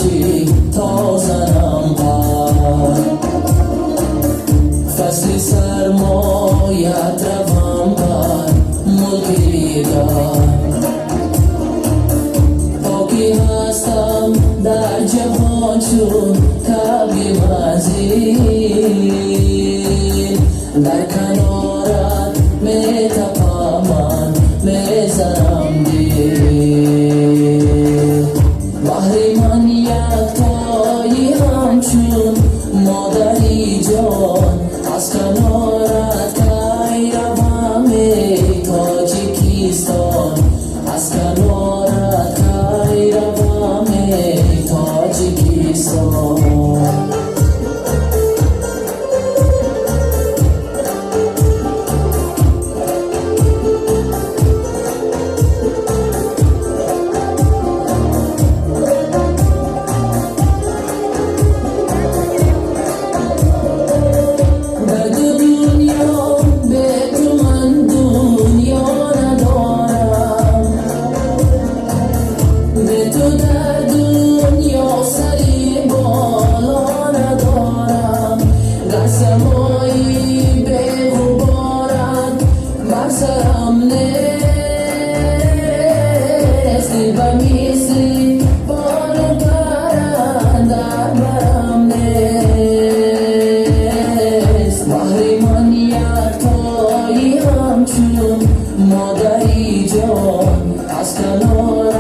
هرچی تا زنم پر فصل سرمایت روم بر ملکی در پاکی هستم در جهان چون کبی مزین در کنارت می تپم من می زنم دیر بحر من یکتایی همچون مادری جان از کنارت کی روم ای تاجیکستان از کنارت کی روم ای تاجیکستان سمایی به غبارت بر سرم نیست دل بمیسی بانو پرند در برم نیست بحر من یکتایی همچون مادری جان از کنار